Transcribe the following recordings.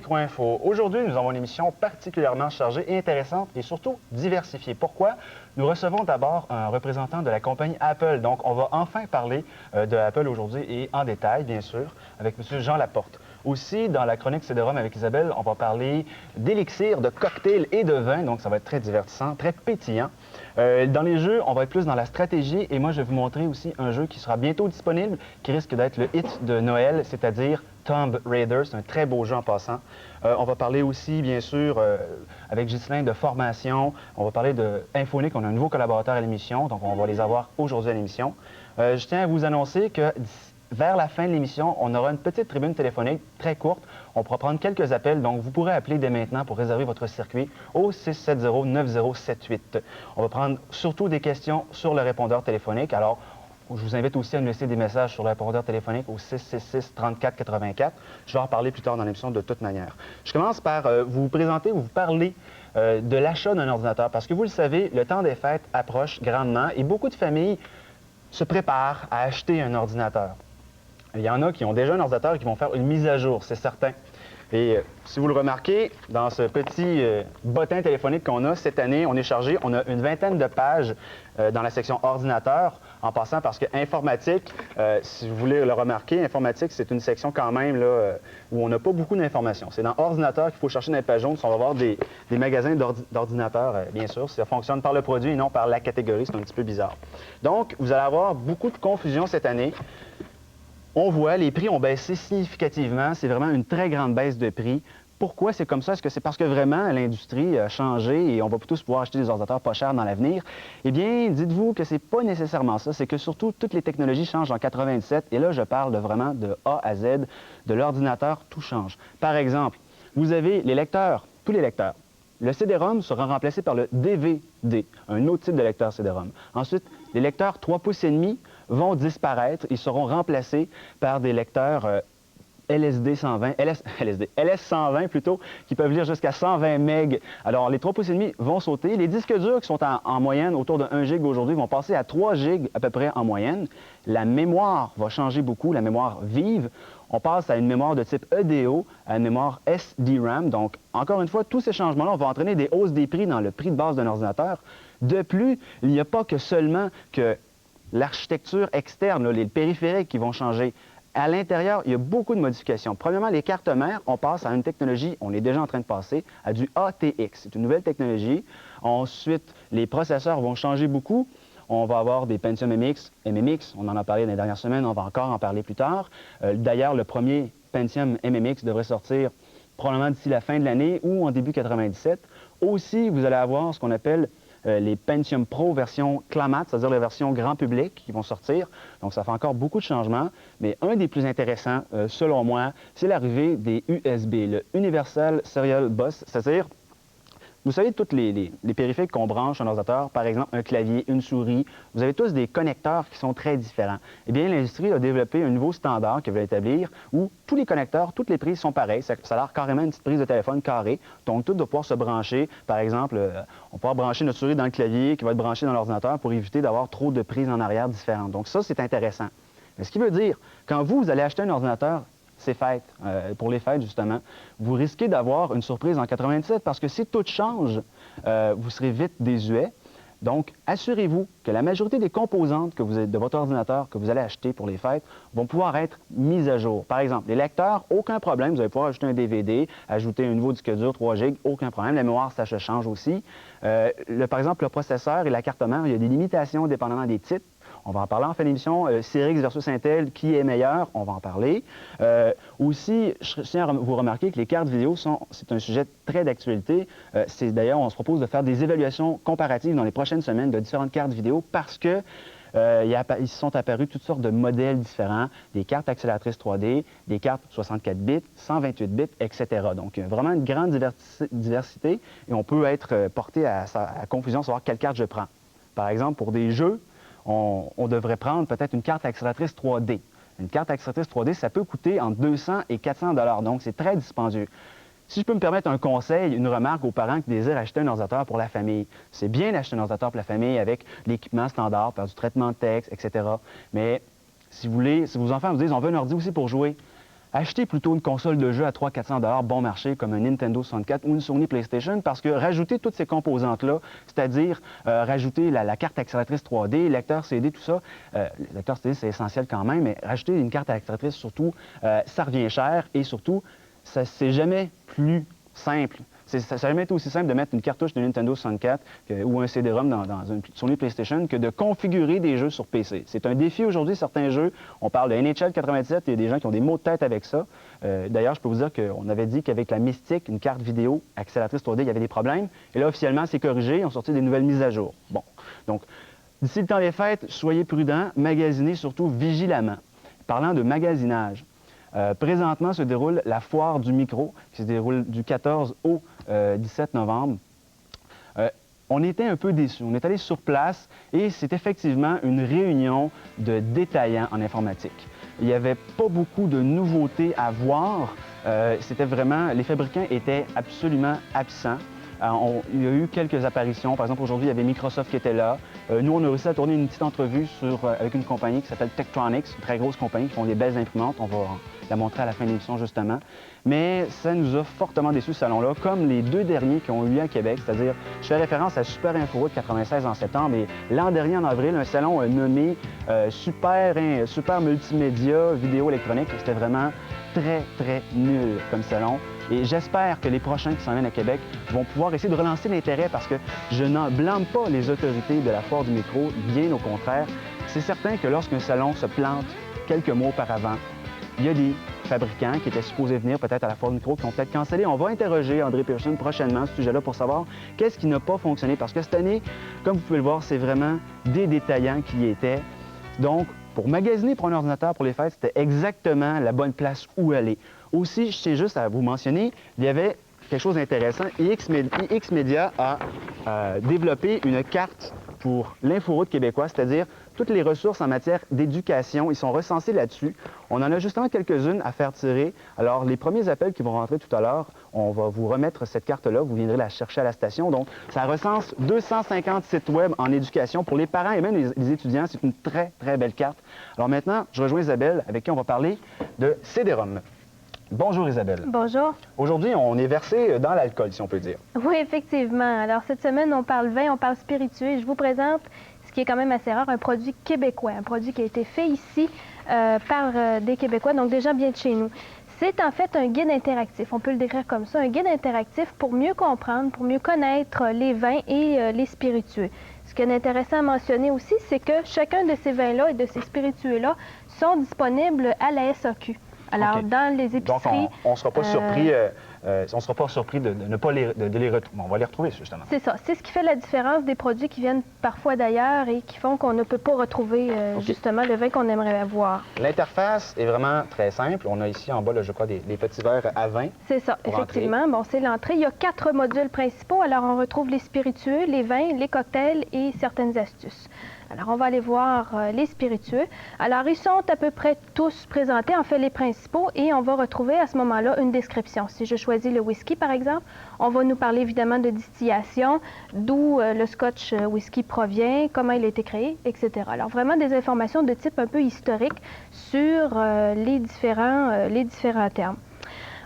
Micro-Info. Aujourd'hui, nous avons une émission particulièrement chargée et intéressante et surtout diversifiée. Pourquoi? Nous recevons d'abord un représentant de la compagnie Apple. Donc, on va enfin parler de Apple aujourd'hui et en détail, bien sûr, avec M. Jean Laporte. Aussi, dans la chronique CD-ROM avec Isabelle, on va parler d'élixir, de cocktails et de vin. Donc, ça va être très divertissant, très pétillant. Dans les jeux, on va être plus dans la stratégie et moi, je vais vous montrer aussi un jeu qui sera bientôt disponible, qui risque d'être le hit de Noël, c'est-à-dire Tomb Raider. C'est un très beau jeu en passant. On va parler aussi, bien sûr, avec Ghislain, de formation. On va parler de Infonique. On a un nouveau collaborateur à l'émission, donc on va les avoir aujourd'hui à l'émission. Je tiens à vous annoncer que vers la fin de l'émission, on aura une petite tribune téléphonique très courte. On pourra prendre quelques appels, donc vous pourrez appeler dès maintenant pour réserver votre circuit au 670-9078. On va prendre surtout des questions sur le répondeur téléphonique. Alors, je vous invite aussi à nous laisser des messages sur le répondeur téléphonique au 666-3484. Je vais en reparler plus tard dans l'émission de toute manière. Je commence par vous présenter ou vous parler de l'achat d'un ordinateur parce que vous le savez, le temps des fêtes approche grandement et beaucoup de familles se préparent à acheter un ordinateur. Il y en a qui ont déjà un ordinateur et qui vont faire une mise à jour, c'est certain. Et si vous le remarquez, dans ce petit bottin téléphonique qu'on a cette année, on est chargé, on a une vingtaine de pages dans la section ordinateur, en passant parce que informatique, si vous voulez le remarquer, informatique, c'est une section quand même là, où on n'a pas beaucoup d'informations. C'est dans ordinateur qu'il faut chercher dans les pages jaunes. On va voir des magasins d'ordinateurs, bien sûr. Ça fonctionne par le produit et non par la catégorie. C'est un petit peu bizarre. Donc, vous allez avoir beaucoup de confusion cette année. On voit, les prix ont baissé significativement. C'est vraiment une très grande baisse de prix. Pourquoi c'est comme ça? Est-ce que c'est parce que vraiment l'industrie a changé et on va tous pouvoir acheter des ordinateurs pas chers dans l'avenir? Eh bien, dites-vous que c'est pas nécessairement ça. C'est que surtout, toutes les technologies changent en 97. Et là, je parle vraiment de A à Z. De l'ordinateur, tout change. Par exemple, vous avez les lecteurs, tous les lecteurs. Le CD-ROM sera remplacé par le DVD, un autre type de lecteur CD-ROM. Ensuite, les lecteurs 3,5 pouces vont disparaître. Ils seront remplacés par des lecteurs LS 120 plutôt, qui peuvent lire jusqu'à 120 MB. Alors, les 3,5 pouces vont sauter. Les disques durs qui sont en moyenne autour de 1 GB aujourd'hui vont passer à 3 GB à peu près en moyenne. La mémoire va changer beaucoup, la mémoire vive. On passe à une mémoire de type EDO, à une mémoire SDRAM. Donc, encore une fois, tous ces changements-là vont entraîner des hausses des prix dans le prix de base d'un ordinateur. De plus, il n'y a pas que seulement que l'architecture externe, là, les périphériques qui vont changer. À l'intérieur, il y a beaucoup de modifications. Premièrement, les cartes mères, on passe à une technologie, on est déjà en train de passer, à du ATX. C'est une nouvelle technologie. Ensuite, les processeurs vont changer beaucoup. On va avoir des Pentium MX, MMX, on en a parlé dans les dernières semaines, on va encore en parler plus tard. D'ailleurs, le premier Pentium MMX devrait sortir probablement d'ici la fin de l'année ou en début 97. Aussi, vous allez avoir ce qu'on appelle les Pentium Pro version CLAMAT, c'est-à-dire les versions grand public qui vont sortir. Donc, ça fait encore beaucoup de changements. Mais un des plus intéressants, selon moi, c'est l'arrivée des USB, le Universal Serial Bus, c'est-à-dire, vous savez, tous les périphériques qu'on branche sur un ordinateur, par exemple un clavier, une souris, vous avez tous des connecteurs qui sont très différents. Eh bien, l'industrie a développé un nouveau standard qu'elle veut établir où tous les connecteurs, toutes les prises sont pareilles. Ça a l'air carrément une petite prise de téléphone carrée. Donc, tout doit pouvoir se brancher. Par exemple, on pourra brancher notre souris dans le clavier qui va être branché dans l'ordinateur pour éviter d'avoir trop de prises en arrière différentes. Donc, ça, c'est intéressant. Mais ce qui veut dire, quand vous allez acheter un ordinateur, ces fêtes, pour les fêtes, justement, vous risquez d'avoir une surprise en 97 parce que si tout change, vous serez vite désuet. Donc, assurez-vous que la majorité des composantes de votre ordinateur que vous allez acheter pour les fêtes vont pouvoir être mises à jour. Par exemple, les lecteurs, aucun problème. Vous allez pouvoir ajouter un DVD, ajouter un nouveau disque dur 3 GB, aucun problème. La mémoire, ça se change aussi. Par exemple, le processeur et la carte mère, il y a des limitations dépendamment des types. On va en parler en fin d'émission. Cyrix versus Intel, qui est meilleur? On va en parler. Aussi, je tiens à vous remarquer que les cartes vidéo, c'est un sujet très d'actualité. D'ailleurs, on se propose de faire des évaluations comparatives dans les prochaines semaines de différentes cartes vidéo parce que ils sont apparus toutes sortes de modèles différents, des cartes accélératrices 3D, des cartes 64 bits, 128 bits, etc. Donc, vraiment une grande diversité et on peut être porté à confusion, savoir quelle carte je prends. Par exemple, pour des jeux, on devrait prendre peut-être une carte accélératrice 3D. Une carte accélératrice 3D, ça peut coûter entre 200 et 400 $. Donc, c'est très dispendieux. Si je peux me permettre un conseil, une remarque aux parents qui désirent acheter un ordinateur pour la famille, c'est bien d'acheter un ordinateur pour la famille avec l'équipement standard, faire du traitement de texte, etc. Mais si vos enfants vous disent « on veut un ordi aussi pour jouer », achetez plutôt une console de jeu à 300-400 $ bon marché comme un Nintendo 64 ou une Sony PlayStation parce que rajouter toutes ces composantes-là, c'est-à-dire rajouter la carte accélératrice 3D, lecteur CD, tout ça, lecteur CD c'est essentiel quand même, mais rajouter une carte accélératrice surtout, ça revient cher et surtout, c'est jamais plus simple. Ça n'a jamais été aussi simple de mettre une cartouche de Nintendo 64 ou un CD-ROM dans une Sony PlayStation que de configurer des jeux sur PC. C'est un défi aujourd'hui, certains jeux. On parle de NHL 97, il y a des gens qui ont des maux de tête avec ça. D'ailleurs, je peux vous dire qu'on avait dit qu'avec la Mystique, une carte vidéo accélératrice 3D, il y avait des problèmes. Et là, officiellement, c'est corrigé. Ils ont sorti des nouvelles mises à jour. Bon, donc, d'ici le temps des fêtes, soyez prudents, magasinez surtout vigilamment. Parlant de magasinage, présentement se déroule la foire du micro, qui se déroule du 14 au 17 novembre. On était un peu déçus. On est allé sur place et c'est effectivement une réunion de détaillants en informatique. Il n'y avait pas beaucoup de nouveautés à voir. C'était vraiment... Les fabricants étaient absolument absents. Il y a eu quelques apparitions. Par exemple, aujourd'hui, il y avait Microsoft qui était là. Nous, on a réussi à tourner une petite entrevue avec une compagnie qui s'appelle Tektronix, une très grosse compagnie qui font des belles imprimantes. On va la montrer à la fin de l'émission, justement. Mais ça nous a fortement déçus, ce salon-là, comme les deux derniers qui ont eu lieu à Québec. C'est-à-dire, je fais référence à Super InfoRoute 96 en septembre, et l'an dernier, en avril, un salon nommé Super Multimédia Vidéo Électronique. C'était vraiment très, très nul comme salon. Et j'espère que les prochains qui s'en viennent à Québec vont pouvoir essayer de relancer l'intérêt parce que je n'en blâme pas les autorités de la foire du micro, bien au contraire. C'est certain que lorsqu'un salon se plante quelques mois auparavant, il y a des fabricants qui étaient supposés venir peut-être à la foire du micro qui ont peut-être cancellé. On va interroger André Pearson prochainement à ce sujet-là pour savoir qu'est-ce qui n'a pas fonctionné. Parce que cette année, comme vous pouvez le voir, c'est vraiment des détaillants qui y étaient. Donc, pour magasiner pour un ordinateur pour les fêtes, c'était exactement la bonne place où aller. Aussi, je sais juste à vous mentionner, il y avait quelque chose d'intéressant. iX Media a développé une carte pour l'inforoute québécois, c'est-à-dire toutes les ressources en matière d'éducation. Ils sont recensés là-dessus. On en a justement quelques-unes à faire tirer. Alors, les premiers appels qui vont rentrer tout à l'heure, on va vous remettre cette carte-là. Vous viendrez la chercher à la station. Donc, ça recense 250 sites web en éducation pour les parents et même les étudiants. C'est une très, très belle carte. Alors maintenant, je rejoins Isabelle, avec qui on va parler de CD-ROM. Bonjour Isabelle. Bonjour. Aujourd'hui, on est versé dans l'alcool, si on peut dire. Oui, effectivement. Alors, cette semaine, on parle vin, on parle spiritueux. Et je vous présente, ce qui est quand même assez rare, un produit québécois, un produit qui a été fait ici par des Québécois, donc des gens bien de chez nous. C'est en fait un guide interactif, on peut le décrire comme ça, un guide interactif pour mieux comprendre, pour mieux connaître les vins et les spiritueux. Ce qui est intéressant à mentionner aussi, c'est que chacun de ces vins-là et de ces spiritueux-là sont disponibles à la SAQ. Alors, okay. Dans les épiceries... Donc, on ne sera pas surpris de ne pas les retrouver. On va les retrouver, justement. C'est ça. C'est ce qui fait la différence des produits qui viennent parfois d'ailleurs et qui font qu'on ne peut pas retrouver, justement, le vin qu'on aimerait avoir. L'interface est vraiment très simple. On a ici en bas, là, je crois, des petits verres à vin. C'est ça, effectivement. Bon, c'est l'entrée. Il y a 4 modules principaux. Alors, on retrouve les spiritueux, les vins, les cocktails et certaines astuces. Alors, on va aller voir les spiritueux. Alors, ils sont à peu près tous présentés, en fait, les principaux, et on va retrouver à ce moment-là une description. Si je choisis le whisky, par exemple, on va nous parler évidemment de distillation, d'où le scotch whisky provient, comment il a été créé, etc. Alors, vraiment des informations de type un peu historique sur les différents termes.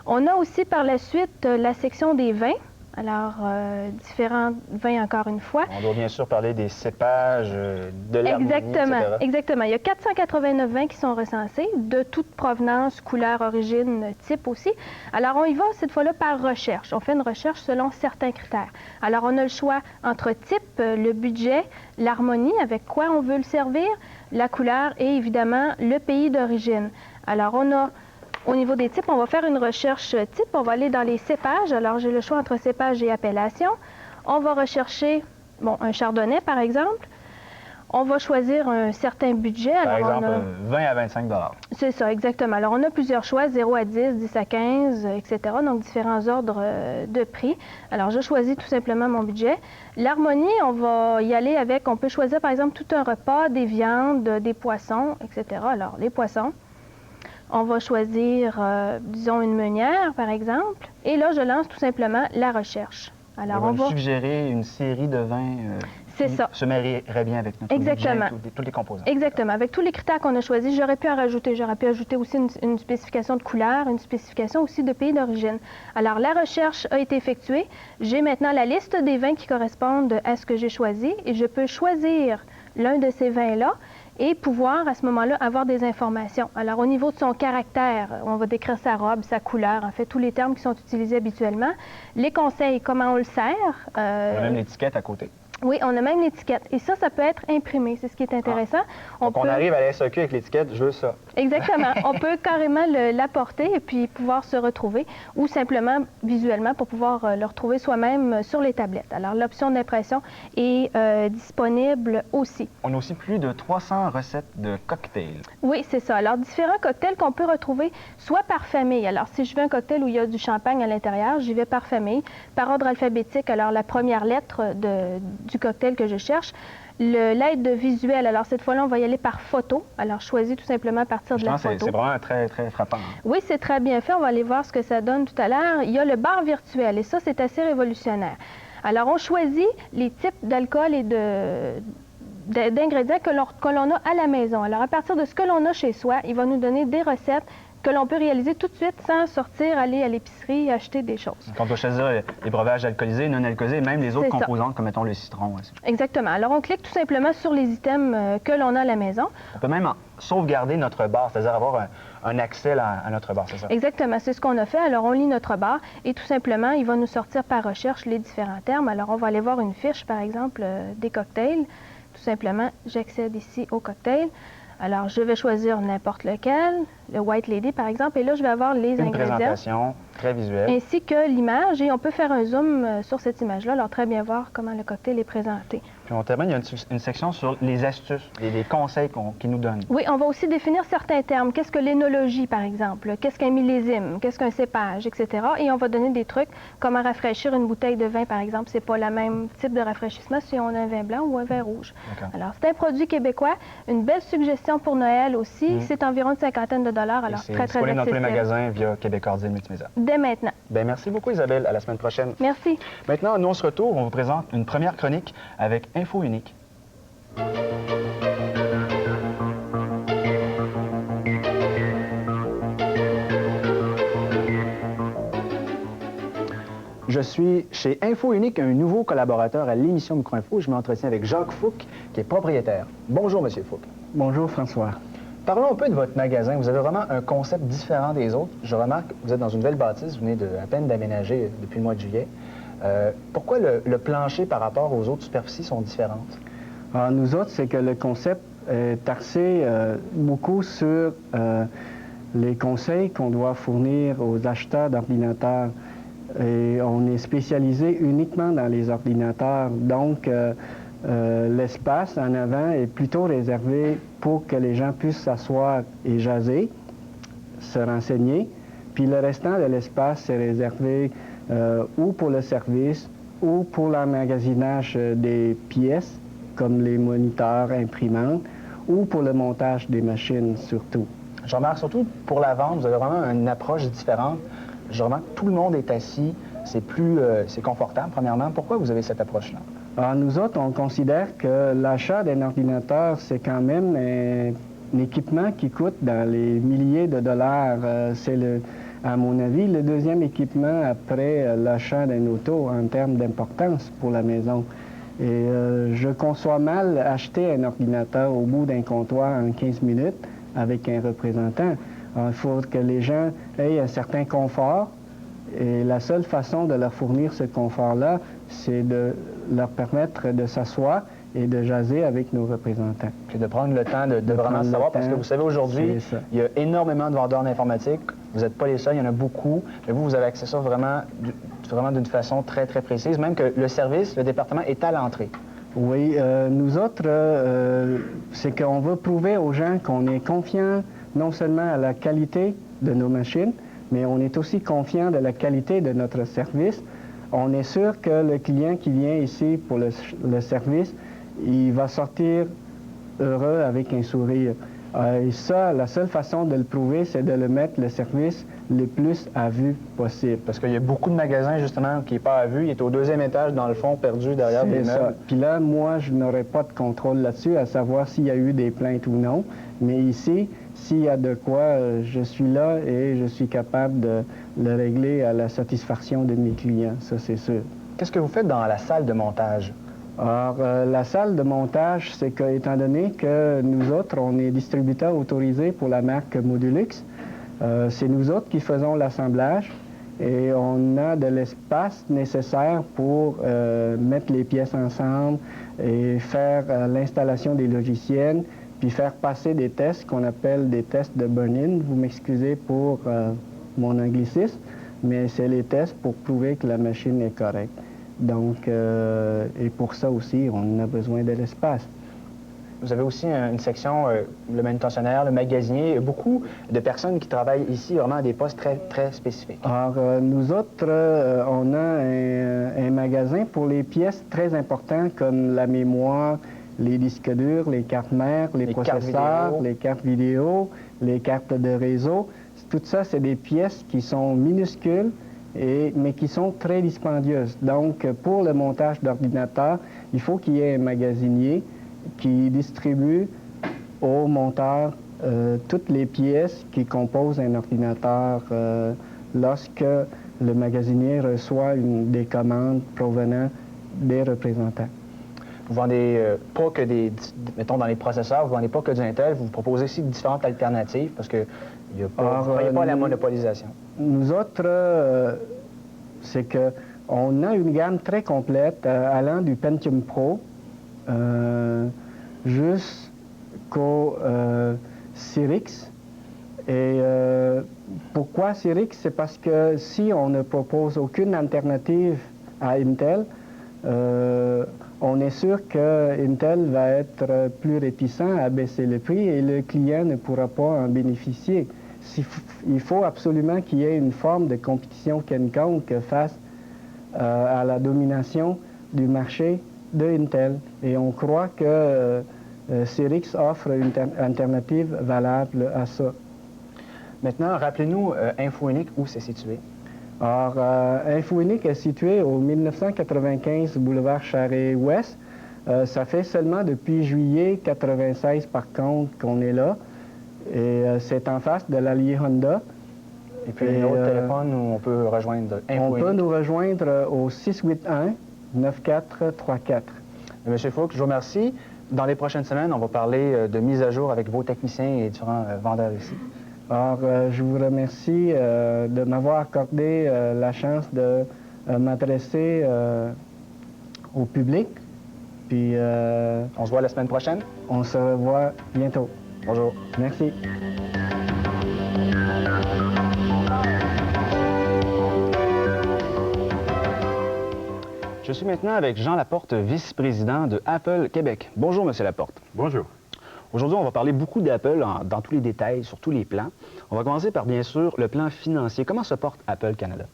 On a aussi par la suite la section des vins. Alors, différents vins encore une fois. On doit bien sûr parler des cépages, de l'harmonie, Exactement, etc. Exactement. Il y a 489 vins qui sont recensés, de toute provenance, couleur, origine, type aussi. Alors, on y va cette fois-là par recherche. On fait une recherche selon certains critères. Alors, on a le choix entre type, le budget, l'harmonie, avec quoi on veut le servir, la couleur et évidemment le pays d'origine. Alors, on a... Au niveau des types, on va faire une recherche type. On va aller dans les cépages. Alors, j'ai le choix entre cépage et appellation. On va rechercher, bon, un chardonnay, par exemple. On va choisir un certain budget. Par exemple, 20 à 25 $. C'est ça, exactement. Alors, on a plusieurs choix, 0 à 10, 10 à 15, etc. Donc, différents ordres de prix. Alors, je choisis tout simplement mon budget. L'harmonie, on va y aller avec, on peut choisir, par exemple, tout un repas, des viandes, des poissons, etc. Alors, les poissons. On va choisir, disons, une meunière, par exemple. Et là, je lance tout simplement la recherche. Alors, on va suggérer une série de vins. C'est ça. Se marierait bien avec notre Exactement. budget, tous les composants. Exactement. Avec tous les critères qu'on a choisis, j'aurais pu en rajouter. J'aurais pu ajouter aussi une spécification de couleur, une spécification aussi de pays d'origine. Alors, la recherche a été effectuée. J'ai maintenant la liste des vins qui correspondent à ce que j'ai choisi et je peux choisir l'un de ces vins-là et pouvoir, à ce moment-là, avoir des informations. Alors, au niveau de son caractère, on va décrire sa robe, sa couleur, en fait, tous les termes qui sont utilisés habituellement. Les conseils, comment on le sert. On a même l'étiquette à côté. Oui, on a même l'étiquette. Et ça peut être imprimé. C'est ce qui est intéressant. Donc, on arrive à la SAQ avec l'étiquette, je veux ça. Exactement. On peut carrément l'apporter et puis pouvoir se retrouver ou simplement visuellement pour pouvoir le retrouver soi-même sur les tablettes. Alors, l'option d'impression est disponible aussi. On a aussi plus de 300 recettes de cocktails. Oui, c'est ça. Alors, différents cocktails qu'on peut retrouver soit par famille. Alors, si je veux un cocktail où il y a du champagne à l'intérieur, j'y vais par famille, par ordre alphabétique. Alors, la première lettre du cocktail que je cherche. L'aide visuelle, alors cette fois-là, on va y aller par photo. Alors, je choisis tout simplement à partir de la photo. C'est vraiment très, très frappant. Oui, c'est très bien fait. On va aller voir ce que ça donne tout à l'heure. Il y a le bar virtuel et ça, c'est assez révolutionnaire. Alors, on choisit les types d'alcool et d'ingrédients que l'on a à la maison. Alors, à partir de ce que l'on a chez soi, il va nous donner des recettes que l'on peut réaliser tout de suite sans sortir, aller à l'épicerie, acheter des choses. Donc, on peut choisir les breuvages alcoolisés, non alcoolisés, et même les autres composantes, comme mettons le citron. Aussi. Exactement. Alors, on clique tout simplement sur les items que l'on a à la maison. On peut même sauvegarder notre bar, c'est-à-dire avoir un accès à notre bar, c'est ça? Exactement. C'est ce qu'on a fait. Alors, on lit notre bar et tout simplement, il va nous sortir par recherche les différents termes. Alors, on va aller voir une fiche, par exemple, des cocktails. Tout simplement, j'accède ici au cocktail. Alors, je vais choisir n'importe lequel, le White Lady, par exemple, et là, je vais avoir les ingrédients. Une présentation très visuelle. Ainsi que l'image, et on peut faire un zoom sur cette image-là, alors très bien voir comment le cocktail est présenté. Puis on termine, il y a une section sur les astuces, les conseils qu'ils nous donnent. Oui, on va aussi définir certains termes. Qu'est-ce que l'énologie, par exemple? Qu'est-ce qu'un millésime? Qu'est-ce qu'un cépage, etc. Et on va donner des trucs, comment rafraîchir une bouteille de vin, par exemple. C'est pas le même type de rafraîchissement si on a un vin blanc ou un vin rouge. Alors, c'est un produit québécois. Une belle suggestion pour Noël aussi. C'est environ une cinquantaine de dollars. Alors, très, très accessible. C'est dans tous les magasins via Québec Ordi Multimédia. Dès maintenant. Bien, merci beaucoup, Isabelle. À la semaine prochaine. Merci. Maintenant, nous, on se retrouve. On vous présente une première chronique avec Info Unique. Je suis chez Info Unique, un nouveau collaborateur à l'émission Micro-Info. Je m'entretiens avec Jacques Fouque, qui est propriétaire. Bonjour, Monsieur Fouque. Bonjour, François. Parlons un peu de votre magasin. Vous avez vraiment un concept différent des autres. Je remarque que vous êtes dans une nouvelle bâtisse. Vous venez à peine d'aménager depuis le mois de juillet. Pourquoi le plancher par rapport aux autres superficies sont différentes? Alors, nous autres, c'est que le concept est axé beaucoup sur les conseils qu'on doit fournir aux acheteurs d'ordinateurs. Et on est spécialisé uniquement dans les ordinateurs. Donc, l'espace en avant est plutôt réservé pour que les gens puissent s'asseoir et jaser, se renseigner. Puis le restant de l'espace est réservé ou pour le service ou pour l'emmagasinage des pièces, comme les moniteurs, imprimantes, ou pour le montage des machines surtout. Je remarque surtout pour la vente, vous avez vraiment une approche différente. Je remarque que tout le monde est assis, c'est confortable, premièrement. Pourquoi vous avez cette approche-là? Alors, nous autres, on considère que l'achat d'un ordinateur, c'est quand même un équipement qui coûte dans les milliers de dollars. C'est, à mon avis, le deuxième équipement après l'achat d'un auto en termes d'importance pour la maison. Et je conçois mal acheter un ordinateur au bout d'un comptoir en 15 minutes avec un représentant. Alors, il faut que les gens aient un certain confort. Et la seule façon de leur fournir ce confort-là, c'est de leur permettre de s'asseoir et de jaser avec nos représentants. Puis de prendre le temps de vraiment savoir, parce que vous savez, aujourd'hui, il y a énormément de vendeurs d'informatique. Vous n'êtes pas les seuls, il y en a beaucoup. Mais vous avez accès à ça vraiment d'une façon très, très précise, même que le service, le département est à l'entrée. Oui, nous autres, c'est qu'on veut prouver aux gens qu'on est confiant non seulement à la qualité de nos machines, mais on est aussi confiant de la qualité de notre service. On est sûr que le client qui vient ici pour le service, il va sortir heureux avec un sourire. Et ça, la seule façon de le prouver, c'est de le mettre le service le plus à vue possible. Parce qu'il y a beaucoup de magasins, justement, qui n'est pas à vue. Il est au 2e étage, dans le fond, perdu derrière des C'est ça. meubles. Puis là, moi, je n'aurai pas de contrôle là-dessus, à savoir s'il y a eu des plaintes ou non. Mais ici, s'il y a de quoi, je suis là et je suis capable de le régler à la satisfaction de mes clients. Ça, c'est sûr. Qu'est-ce que vous faites dans la salle de montage? Alors, la salle de montage, c'est que, étant donné que nous autres, on est distributeur autorisé pour la marque Modulux, c'est nous autres qui faisons l'assemblage et on a de l'espace nécessaire pour mettre les pièces ensemble et faire l'installation des logiciels, puis faire passer des tests qu'on appelle des tests de burn-in. Vous m'excusez pour mon anglicisme, mais c'est les tests pour prouver que la machine est correcte. Donc, et pour ça aussi, on a besoin de l'espace. Vous avez aussi une section, le manutentionnaire, le magasinier, beaucoup de personnes qui travaillent ici vraiment à des postes très, très spécifiques. Alors, nous autres, on a un magasin pour les pièces très importantes comme la mémoire, les disques durs, les cartes mères, les processeurs, les cartes vidéo, les cartes de réseau. Tout ça, c'est des pièces qui sont minuscules, mais qui sont très dispendieuses. Donc, pour le montage d'ordinateurs, il faut qu'il y ait un magasinier qui distribue aux monteurs toutes les pièces qui composent un ordinateur lorsque le magasinier reçoit des commandes provenant des représentants. Vous vendez pas que mettons dans les processeurs, vous vendez pas que du Intel, vous proposez aussi différentes alternatives parce que il n'y a pas, la monopolisation. Nous autres, c'est qu'on a une gamme très complète allant du Pentium Pro jusqu'au Cyrix. Et pourquoi Cyrix? C'est parce que si on ne propose aucune alternative à Intel, on est sûr que Intel va être plus réticent à baisser le prix et le client ne pourra pas en bénéficier. Il faut absolument qu'il y ait une forme de compétition quelconque face à la domination du marché de Intel. Et on croit que Cyrix offre une alternative valable à ça. Maintenant, rappelez-nous InfoUnique, où c'est situé? Alors, InfoUnique est situé au 1995 boulevard Charest-Ouest. Ça fait seulement depuis juillet 96, par contre, qu'on est là. Et c'est en face de l'Allier Honda. Et puis, un autre téléphone où on peut rejoindre InfoUnique? On peut nous rejoindre au 681-9434. Monsieur Fouque, je vous remercie. Dans les prochaines semaines, on va parler de mise à jour avec vos techniciens et différents vendeurs ici. Alors, je vous remercie de m'avoir accordé la chance de m'adresser au public. Puis, on se voit la semaine prochaine? On se revoit bientôt. Bonjour. Merci. Je suis maintenant avec Jean Laporte, vice-président de Apple Québec. Bonjour, Monsieur Laporte. Bonjour. Aujourd'hui, on va parler beaucoup d'Apple dans tous les détails, sur tous les plans. On va commencer par, bien sûr, le plan financier. Comment se porte Apple Canada?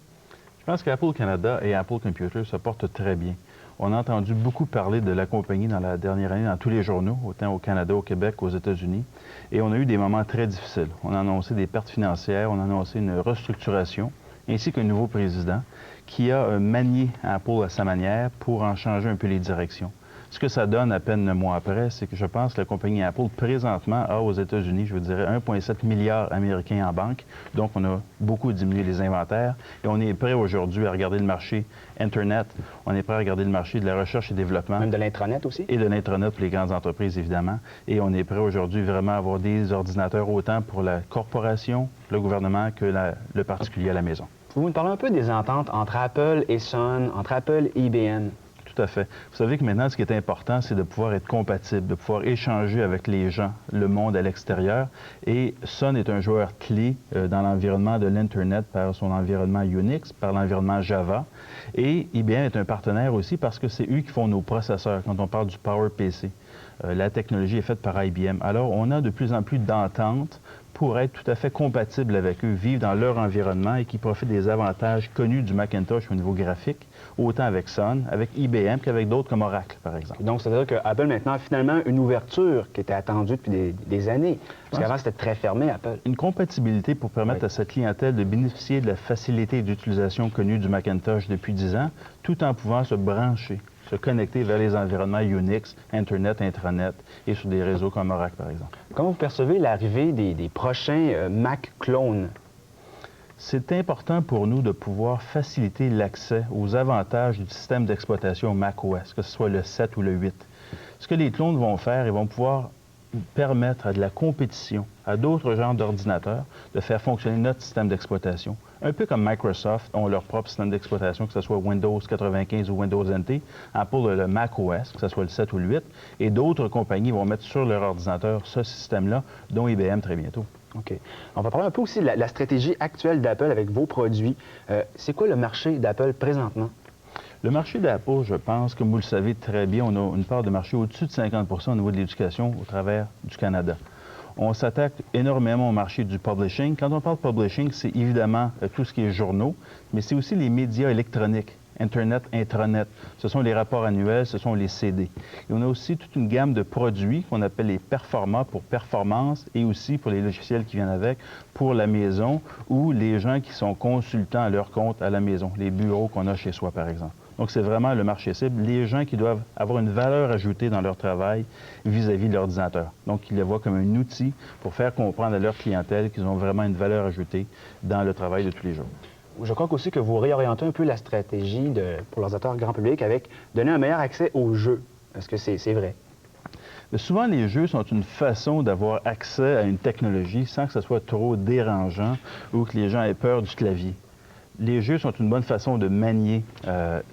Je pense qu'Apple Canada et Apple Computer se portent très bien. On a entendu beaucoup parler de la compagnie dans la dernière année dans tous les journaux, autant au Canada, au Québec, aux États-Unis. Et on a eu des moments très difficiles. On a annoncé des pertes financières, on a annoncé une restructuration, ainsi qu'un nouveau président qui a manié Apple à sa manière pour en changer un peu les directions. Ce que ça donne à peine un mois après, c'est que je pense que la compagnie Apple, présentement, a aux États-Unis, je vous dirais, 1,7 milliard américains en banque. Donc, on a beaucoup diminué les inventaires. Et on est prêt aujourd'hui à regarder le marché Internet. On est prêt à regarder le marché de la recherche et développement. Même de l'intranet aussi? Et de l'intranet pour les grandes entreprises, évidemment. Et on est prêt aujourd'hui vraiment à avoir des ordinateurs autant pour la corporation, le gouvernement, que le particulier à la maison. Vous nous parlez un peu des ententes entre Apple et Sun, entre Apple et IBM? Tout à fait. Vous savez que maintenant, ce qui est important, c'est de pouvoir être compatible, de pouvoir échanger avec les gens, le monde à l'extérieur. Et Sun est un joueur clé dans l'environnement de l'Internet par son environnement Unix, par l'environnement Java. Et IBM est un partenaire aussi parce que c'est eux qui font nos processeurs quand on parle du PowerPC. La technologie est faite par IBM. Alors, on a de plus en plus d'ententes pourraient être tout à fait compatibles avec eux, vivent dans leur environnement et qui profitent des avantages connus du Macintosh au niveau graphique, autant avec Sun, avec IBM qu'avec d'autres comme Oracle, par exemple. Donc, c'est-à-dire qu'Apple maintenant a finalement une ouverture qui était attendue depuis des années. Parce qu'avant, c'était très fermé, Apple. Une compatibilité pour permettre à cette clientèle de bénéficier de la facilité d'utilisation connue du Macintosh depuis 10 ans, tout en pouvant se brancher, se connecter vers les environnements Unix, Internet, Intranet et sur des réseaux comme Oracle, par exemple. Comment vous percevez l'arrivée des prochains Mac clones? C'est important pour nous de pouvoir faciliter l'accès aux avantages du système d'exploitation macOS, que ce soit le 7 ou le 8. Ce que les clones vont faire, ils vont pouvoir permettre à de la compétition, à d'autres genres d'ordinateurs, de faire fonctionner notre système d'exploitation. Un peu comme Microsoft ont leur propre système d'exploitation, que ce soit Windows 95 ou Windows NT, Apple le macOS, que ce soit le 7 ou le 8, et d'autres compagnies vont mettre sur leur ordinateur ce système-là, dont IBM très bientôt. OK. On va parler un peu aussi de la stratégie actuelle d'Apple avec vos produits. C'est quoi le marché d'Apple présentement? Le marché d'Apple, je pense, comme vous le savez très bien, on a une part de marché au-dessus de 50 au niveau de l'éducation au travers du Canada. On s'attaque énormément au marché du publishing. Quand on parle de publishing, c'est évidemment tout ce qui est journaux, mais c'est aussi les médias électroniques, Internet, Intranet. Ce sont les rapports annuels, ce sont les CD. Et on a aussi toute une gamme de produits qu'on appelle les performants pour performance et aussi pour les logiciels qui viennent avec pour la maison ou les gens qui sont consultants à leur compte à la maison, les bureaux qu'on a chez soi, par exemple. Donc, c'est vraiment le marché cible, les gens qui doivent avoir une valeur ajoutée dans leur travail vis-à-vis de l'ordinateur. Donc, ils le voient comme un outil pour faire comprendre à leur clientèle qu'ils ont vraiment une valeur ajoutée dans le travail de tous les jours. Je crois aussi que vous réorientez un peu la stratégie pour l'ordinateur grand public avec donner un meilleur accès aux jeux. Est-ce que c'est vrai? Mais souvent, les jeux sont une façon d'avoir accès à une technologie sans que ce soit trop dérangeant ou que les gens aient peur du clavier. Les jeux sont une bonne façon de manier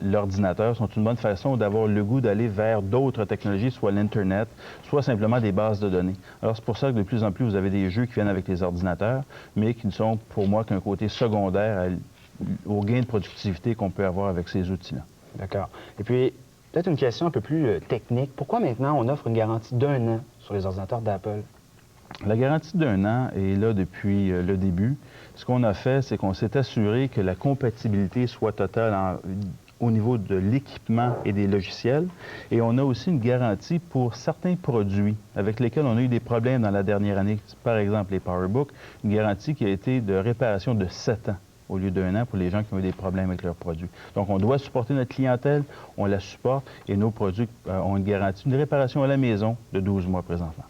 l'ordinateur, sont une bonne façon d'avoir le goût d'aller vers d'autres technologies, soit l'Internet, soit simplement des bases de données. Alors, c'est pour ça que de plus en plus, vous avez des jeux qui viennent avec les ordinateurs, mais qui ne sont pour moi qu'un côté secondaire au gain de productivité qu'on peut avoir avec ces outils-là. D'accord. Et puis, peut-être une question un peu plus technique. Pourquoi maintenant on offre une garantie d'1 an sur les ordinateurs d'Apple? La garantie d'1 an est là depuis le début. Ce qu'on a fait, c'est qu'on s'est assuré que la compatibilité soit totale au niveau de l'équipement et des logiciels. Et on a aussi une garantie pour certains produits avec lesquels on a eu des problèmes dans la dernière année. Par exemple, les PowerBooks, une garantie qui a été de réparation de 7 ans au lieu d'1 an pour les gens qui ont eu des problèmes avec leurs produits. Donc, on doit supporter notre clientèle, on la supporte et nos produits ont une garantie, une réparation à la maison de 12 mois présentement.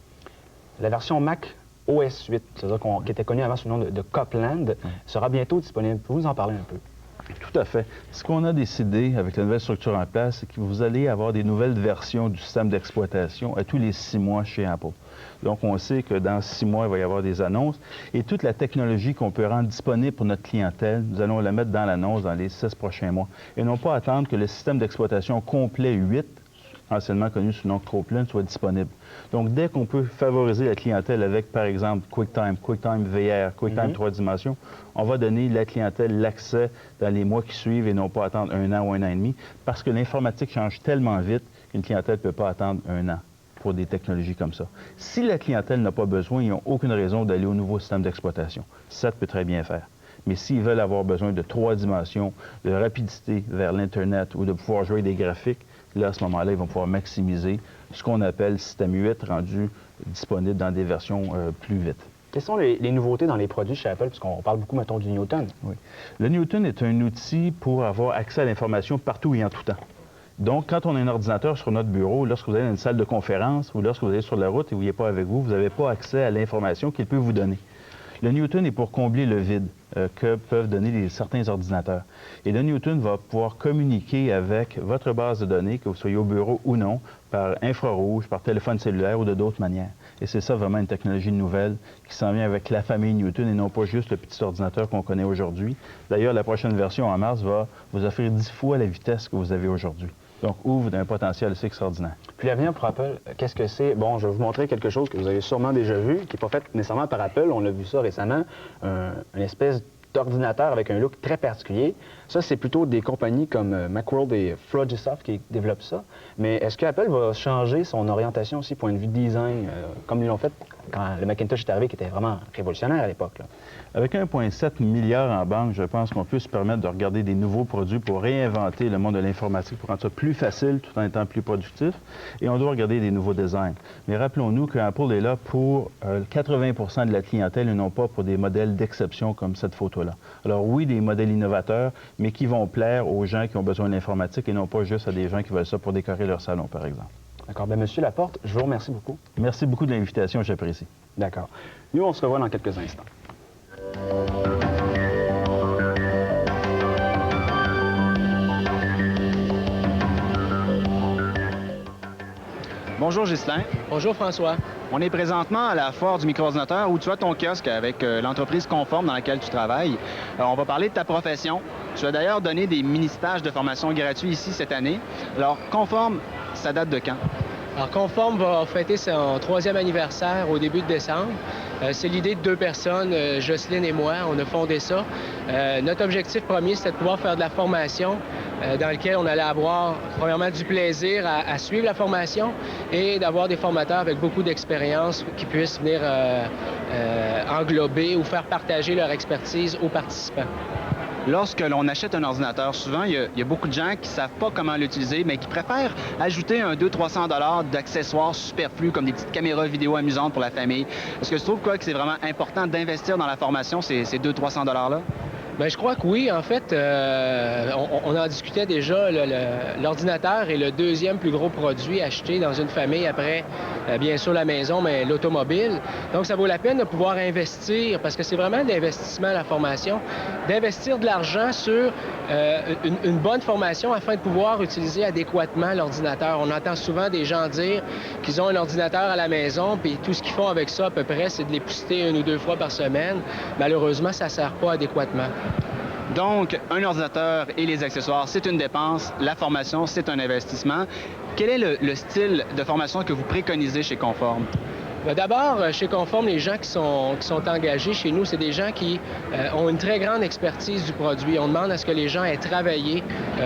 La version Mac OS 8, c'est-à-dire qui était connue avant sous le nom de Copland, sera bientôt disponible. Pouvez-vous nous en parler un peu? Tout à fait. Ce qu'on a décidé avec la nouvelle structure en place, c'est que vous allez avoir des nouvelles versions du système d'exploitation à tous les 6 mois chez Apple. Donc, on sait que dans 6 mois, il va y avoir des annonces. Et toute la technologie qu'on peut rendre disponible pour notre clientèle, nous allons la mettre dans l'annonce dans les 6 prochains mois. Et non pas attendre que le système d'exploitation complet 8, anciennement connu sous le nom de Copland, soit disponible. Donc, dès qu'on peut favoriser la clientèle avec, par exemple, QuickTime VR, QuickTime 3 dimensions, on va donner à la clientèle l'accès dans les mois qui suivent et non pas attendre 1 an ou 1 an et demi, parce que l'informatique change tellement vite qu'une clientèle ne peut pas attendre 1 an pour des technologies comme ça. Si la clientèle n'a pas besoin, ils n'ont aucune raison d'aller au nouveau système d'exploitation. Ça peut très bien faire. Mais s'ils veulent avoir besoin de 3 dimensions, de rapidité vers l'Internet ou de pouvoir jouer des graphiques, là, à ce moment-là, ils vont pouvoir maximiser ce qu'on appelle le système 8 rendu disponible dans des versions plus vite. Quelles sont les nouveautés dans les produits chez Apple? Puisqu'on parle beaucoup, mettons, du Newton. Oui. Le Newton est un outil pour avoir accès à l'information partout et en tout temps. Donc, quand on a un ordinateur sur notre bureau, lorsque vous allez dans une salle de conférence ou lorsque vous allez sur la route et vous n'êtes pas avec vous, vous n'avez pas accès à l'information qu'il peut vous donner. Le Newton est pour combler le vide que peuvent donner certains ordinateurs. Et le Newton va pouvoir communiquer avec votre base de données, que vous soyez au bureau ou non, par infrarouge, par téléphone cellulaire ou de d'autres manières. Et c'est ça vraiment une technologie nouvelle qui s'en vient avec la famille Newton et non pas juste le petit ordinateur qu'on connaît aujourd'hui. D'ailleurs, la prochaine version en mars va vous offrir 10 fois la vitesse que vous avez aujourd'hui. Donc, ouvre d'un potentiel assez extraordinaire. Puis l'avenir pour Apple, qu'est-ce que c'est? Bon, je vais vous montrer quelque chose que vous avez sûrement déjà vu, qui n'est pas fait nécessairement par Apple. On a vu ça récemment, une espèce d'ordinateur avec un look très particulier. Ça, c'est plutôt des compagnies comme Macworld et Frogisoft qui développent ça. Mais est-ce que Apple va changer son orientation aussi, point de vue design, comme ils l'ont fait quand le Macintosh est arrivé, qui était vraiment révolutionnaire à l'époque. Avec 1,7 milliard en banque, je pense qu'on peut se permettre de regarder des nouveaux produits pour réinventer le monde de l'informatique, pour rendre ça plus facile tout en étant plus productif. Et on doit regarder des nouveaux designs. Mais rappelons-nous qu'Apple est là pour 80 de la clientèle et non pas pour des modèles d'exception comme cette photo-là. Alors oui, des modèles innovateurs, mais qui vont plaire aux gens qui ont besoin d'informatique et non pas juste à des gens qui veulent ça pour décorer leur salon, par exemple. D'accord. Bien, Monsieur Laporte, je vous remercie beaucoup. Merci beaucoup de l'invitation, j'apprécie. D'accord. Nous, on se revoit dans quelques instants. Bonjour Ghislain. Bonjour François. On est présentement à la foire du micro-ordinateur où tu as ton kiosque avec l'entreprise Conforme dans laquelle tu travailles. On va parler de ta profession. Tu as d'ailleurs donné des mini-stages de formation gratuits ici cette année. Alors, Conforme, ça date de quand? Alors, Conforme va fêter son 3e anniversaire au début de décembre. C'est l'idée de 2 personnes, Jocelyne et moi, on a fondé ça. Notre objectif premier, c'était de pouvoir faire de la formation dans laquelle on allait avoir, premièrement, du plaisir à suivre la formation et d'avoir des formateurs avec beaucoup d'expérience qui puissent venir englober ou faire partager leur expertise aux participants. Lorsque l'on achète un ordinateur, souvent, il y a beaucoup de gens qui ne savent pas comment l'utiliser, mais qui préfèrent ajouter un 200-300 $ d'accessoires superflus, comme des petites caméras vidéo amusantes pour la famille. Est-ce que tu trouves que c'est vraiment important d'investir dans la formation, ces 200-300 $-là? Bien, je crois que oui. En fait, on en discutait déjà. L'ordinateur est le 2e plus gros produit acheté dans une famille après, bien sûr, la maison, mais l'automobile. Donc, ça vaut la peine de pouvoir investir, parce que c'est vraiment de l'investissement à la formation, d'investir de l'argent sur une bonne formation afin de pouvoir utiliser adéquatement l'ordinateur. On entend souvent des gens dire qu'ils ont un ordinateur à la maison, puis tout ce qu'ils font avec ça, à peu près, c'est de l'épousseter 1 ou 2 fois par semaine. Malheureusement, ça ne sert pas adéquatement. Donc, un ordinateur et les accessoires, c'est une dépense. La formation, c'est un investissement. Quel est le style de formation que vous préconisez chez Conforme? D'abord, chez Conforme, les gens qui sont engagés chez nous, c'est des gens qui ont une très grande expertise du produit. On demande à ce que les gens aient travaillé,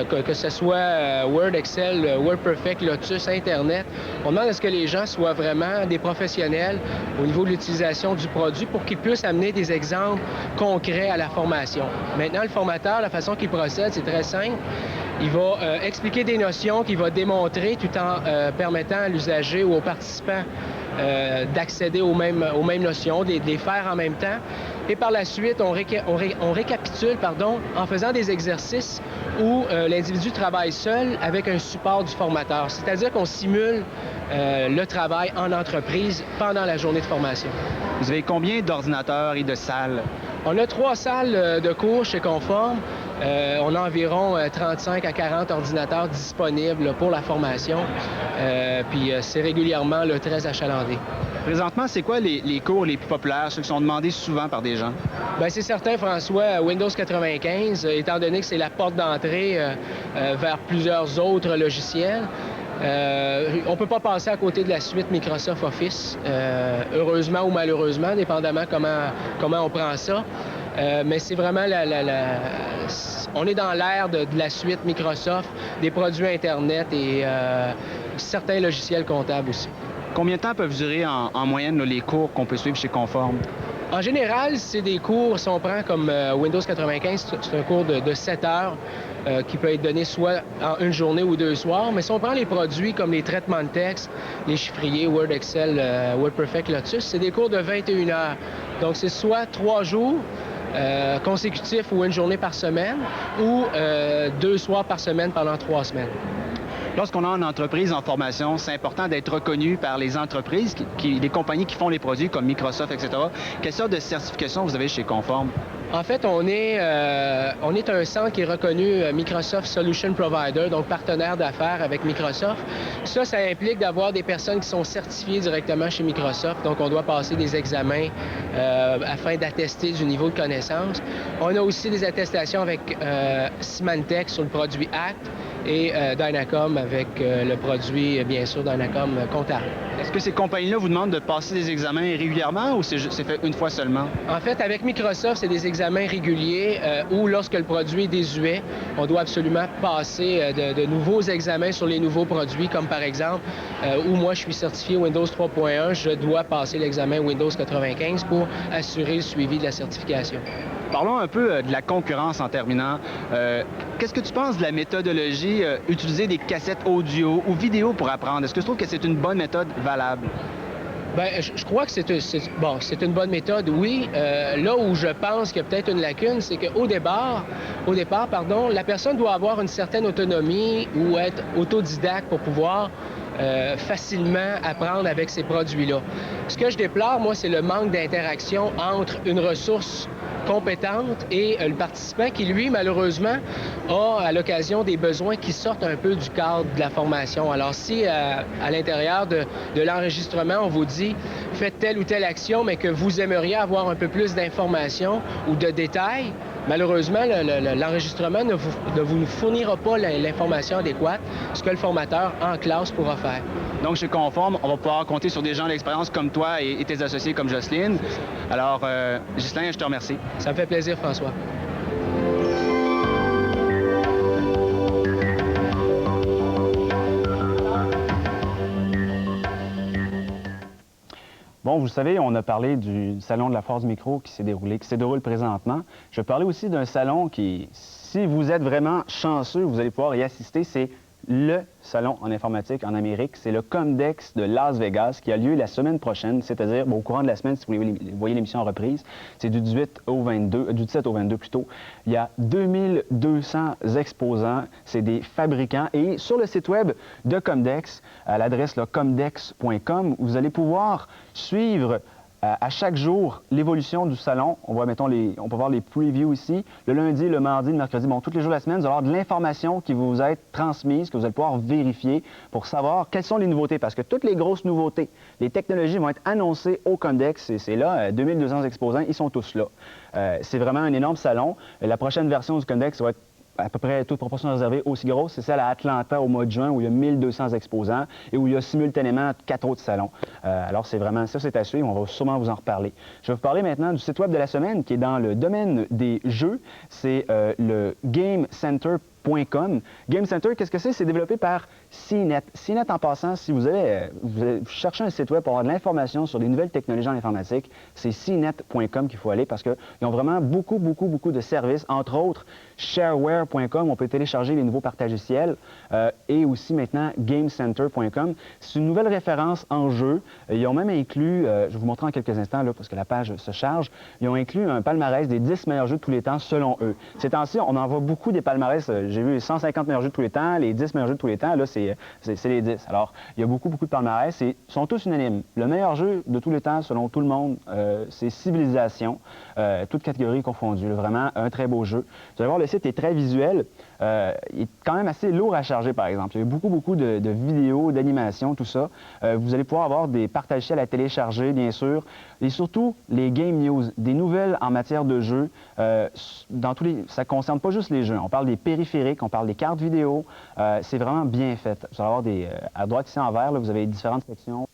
que ce soit Word, Excel, WordPerfect, Lotus, Internet. On demande à ce que les gens soient vraiment des professionnels au niveau de l'utilisation du produit pour qu'ils puissent amener des exemples concrets à la formation. Maintenant, le formateur, la façon qu'il procède, c'est très simple. Il va expliquer des notions qu'il va démontrer tout en permettant à l'usager ou aux participants d'accéder aux mêmes notions, de les faire en même temps. Et par la suite, on récapitule en faisant des exercices où l'individu travaille seul avec un support du formateur. C'est-à-dire qu'on simule le travail en entreprise pendant la journée de formation. Vous avez combien d'ordinateurs et de salles? On a 3 salles de cours chez Conforme. On a environ 35 à 40 ordinateurs disponibles pour la formation. Puis c'est régulièrement très achalandé. Présentement, c'est quoi les cours les plus populaires, ceux qui sont demandés souvent par des gens? Bien, c'est certain, François, Windows 95, étant donné que c'est la porte d'entrée vers plusieurs autres logiciels. On ne peut pas passer à côté de la suite Microsoft Office, heureusement ou malheureusement, dépendamment comment on prend ça. Mais c'est vraiment on est dans l'ère de la suite Microsoft, des produits Internet et certains logiciels comptables aussi. Combien de temps peuvent durer en moyenne les cours qu'on peut suivre chez Conforme? En général, c'est des cours, si on prend comme Windows 95, c'est un cours de 7 heures qui peut être donné soit en une journée ou 2 soirs. Mais si on prend les produits comme les traitements de texte, les chiffriers, Word, Excel, WordPerfect, Lotus, c'est des cours de 21 heures. Donc, c'est soit 3 jours consécutifs ou une journée par semaine ou 2 soirs par semaine pendant 3 semaines. Lorsqu'on a une entreprise en formation, c'est important d'être reconnu par les entreprises, les compagnies qui font les produits comme Microsoft, etc. Quelle sorte de certification vous avez chez Conforme? En fait, on est un centre qui est reconnu Microsoft Solution Provider, donc partenaire d'affaires avec Microsoft. Ça implique d'avoir des personnes qui sont certifiées directement chez Microsoft. Donc, on doit passer des examens afin d'attester du niveau de connaissance. On a aussi des attestations avec Symantec sur le produit ACT et Dynacom avec le produit, bien sûr, Dynacom comptable. Est-ce que ces compagnies-là vous demandent de passer des examens régulièrement ou c'est fait une fois seulement? En fait, avec Microsoft, c'est des examens réguliers où, lorsque le produit est désuet, on doit absolument passer de nouveaux examens sur les nouveaux produits, comme par exemple, où moi je suis certifié Windows 3.1, je dois passer l'examen Windows 95 pour assurer le suivi de la certification. Parlons un peu de la concurrence en terminant. Qu'est-ce que tu penses de la méthodologie, utiliser des cassettes audio ou vidéo pour apprendre? Est-ce que tu trouves que c'est une bonne méthode valable? Bien, je crois que c'est une bonne méthode, oui. Là où je pense qu'il y a peut-être une lacune, c'est qu'au départ, la personne doit avoir une certaine autonomie ou être autodidacte pour pouvoir facilement apprendre avec ces produits-là. Ce que je déplore, moi, c'est le manque d'interaction entre une ressource compétente et le participant qui, lui, malheureusement, a à l'occasion des besoins qui sortent un peu du cadre de la formation. Alors, si à l'intérieur de l'enregistrement, on vous dit « faites telle ou telle action », mais que vous aimeriez avoir un peu plus d'informations ou de détails, malheureusement, l'enregistrement ne vous fournira pas l'information adéquate, ce que le formateur en classe pourra faire. Donc, chez Conforme, on va pouvoir compter sur des gens d'expérience comme toi et tes associés comme Jocelyne. Alors, Ghislain, je te remercie. Ça me fait plaisir, François. Bon, vous savez, on a parlé du salon de la Force Micro qui se déroule présentement. Je vais parler aussi d'un salon qui, si vous êtes vraiment chanceux, vous allez pouvoir y assister. C'est le salon en informatique en Amérique. C'est le Comdex de Las Vegas qui a lieu la semaine prochaine, c'est-à-dire au courant de la semaine, si vous voyez l'émission en reprise. C'est du 17 au 22 plutôt. Il y a 2200 exposants. C'est des fabricants. Et sur le site web de Comdex, à l'adresse comdex.com, vous allez pouvoir suivre à chaque jour l'évolution du salon. On voit, mettons, on peut voir les previews ici. Le lundi, le mardi, le mercredi, bon, tous les jours de la semaine, vous allez avoir de l'information qui vous va être transmise, que vous allez pouvoir vérifier pour savoir quelles sont les nouveautés. Parce que toutes les grosses nouveautés, les technologies vont être annoncées au Comdex. C'est là, 2200 exposants, ils sont tous là. C'est vraiment un énorme salon. La prochaine version du Comdex va être à peu près toute proportion réservée aussi grosse. C'est celle à Atlanta au mois de juin où il y a 1200 exposants et où il y a simultanément 4 autres salons. Alors, c'est vraiment ça, c'est à suivre. On va sûrement vous en reparler. Je vais vous parler maintenant du site web de la semaine qui est dans le domaine des jeux. C'est le GameCenter.com. Game Center, qu'est-ce que c'est? C'est développé par CNET. CNET, en passant, si vous cherchez un site web pour avoir de l'information sur des nouvelles technologies en informatique, c'est CNET.com qu'il faut aller parce qu'ils ont vraiment beaucoup de services, entre autres Shareware.com, on peut télécharger les nouveaux partagiciels, et aussi maintenant GameCenter.com. C'est une nouvelle référence en jeu. Ils ont même inclus, je vais vous montrer en quelques instants là, parce que la page se charge, ils ont inclus un palmarès des 10 meilleurs jeux de tous les temps selon eux. Ces temps-ci, on en voit beaucoup des palmarès. J'ai vu les 150 meilleurs jeux de tous les temps, les 10 meilleurs jeux de tous les temps, là, c'est les 10. Alors, il y a beaucoup de palmarès et ils sont tous unanimes. Le meilleur jeu de tous les temps, selon tout le monde, c'est Civilization, toutes catégories confondues. Vraiment, un très beau jeu. Vous allez voir, le site est très visuel. Il est quand même assez lourd à charger, par exemple. Il y a beaucoup de vidéos, d'animations, tout ça. Vous allez pouvoir avoir des partagiciels à télécharger, bien sûr, et surtout les Game News, des nouvelles en matière de jeux. Ça ne concerne pas juste les jeux. On parle des périphériques, on parle des cartes vidéo. C'est vraiment bien fait. Vous allez avoir à droite ici en vert, là, vous avez différentes sections.